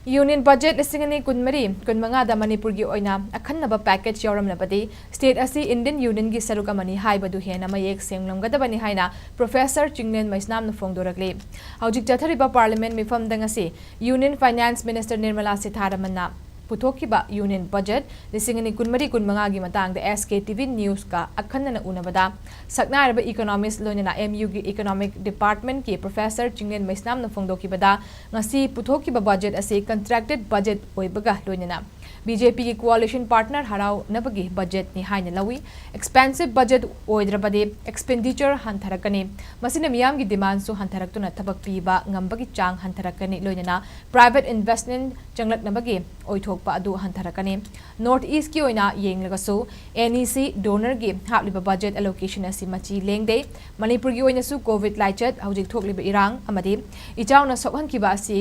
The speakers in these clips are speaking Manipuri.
Union budget lisingani kunmari kunmanga da Manipur gi oina Akhannaba package Yaoramlabadi state asi Indian Union gi Saruk Amani Haibadu Henna Mayek Senglam-gadabani haina Professor Chinglen Maisnam na phongdorakli hojik chathariba parliament mifam dangasi Union Finance Minister Nirmala Sitharamanna Putokiba Union budget lisingani kunmari kunmanga gi matang da SKTV news ka akhanna unabada saknaraba economist loinana MU gi economic department ki Professor Chinglen Maisnam na phongdokibada ngasi putokiba budget ase contracted budget oibaga loinana BJP ki coalition partner Yaoramlabadi budget ni haina lawi expensive budget oidrabadi expenditure hantarakani masina miyam gi demand su hantaraktuna thabak piba ngambagi chang hantarakani loinana private investment changlaknabagi oithokpa adu hantarakani north east ki oina yenglagasu NEC donor gi hapliba budget allocation asi machi lengde Manipur gi oina su covid laichat hojik thokliba irang amadi ichauna sokhankiba asi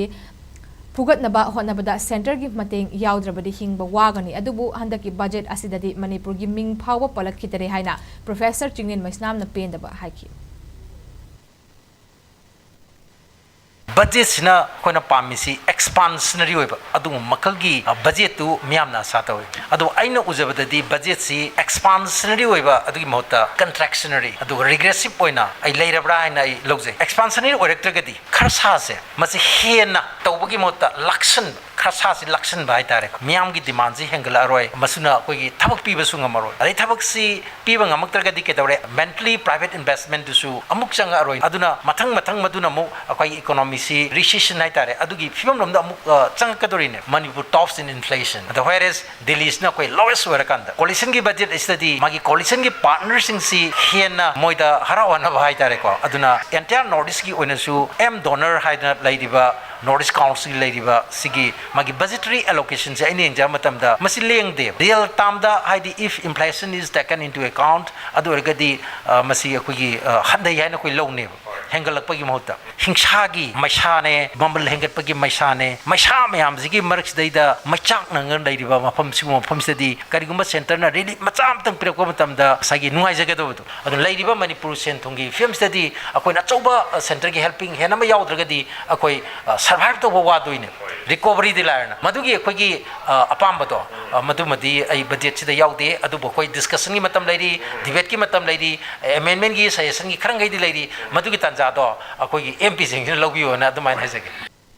Phugatnaba Honnabada Center gi mateng Yaodrabadi hingba wagani adubu handaki budget asidadi Manipur gi ming phawa palakhitare haina Professor Chinglen Maisnam na pendaba haiki budget sina koina pamisi expansionary oiba adu makal gi budget tu miyamna satawi adu aina ujabadadi budget si expansionary oiba adu gi mohta contractionary adu regressive oina ai leirabra aina ai logje expansionary oirektagadi kharsa se masi hena tawbagi mohta lakshan kharsa si lakshan bai tare miyam gi demand ji hengala roi masuna koi gi thabak piba sunga maroi ai thabak si piba ngamaktargadi ke tawre mentally private investment du su amuk changa roi aduna mathang maduna mu akoi economy si recession hai tare adugi fimam lomda amuk changakadorine Manipur tops in inflation whereas Delhi is na koi lowest warakanda coalition gi budget study magi coalition gi partners sing si hena moida harawana hai tare ko aduna entire northeast gi oina su m donor haina laidiba Northeast Council ladiba sigi magi budgetary allocation se ini enja matamda masi lengde real time da haidi if inflation is taken into account adu ergadi masi akoi handai haina koi lone hengalakpagi mahutta hingsagi maisane bambal hengatpagi maisane maisa mayam sigi marks daida machak nangan laidiba mafam sigu mafam sedi karigumba center na really macham tang pirakwa matamda sagi nuai jagado adu laidiba Manipur senthungi film study akoi na choba center gi helping hena ma yaudragadi akoi survive to wadoine recovery di laina madugi akhoi apambado madumadi ai budget sida yaude adu bokoi discussion gi matam lairi debate gi matam lairi amendment gi suggestion gi kharangai di lairi madugi tanza do akhoi MP sing lobbiyo na adumai haisage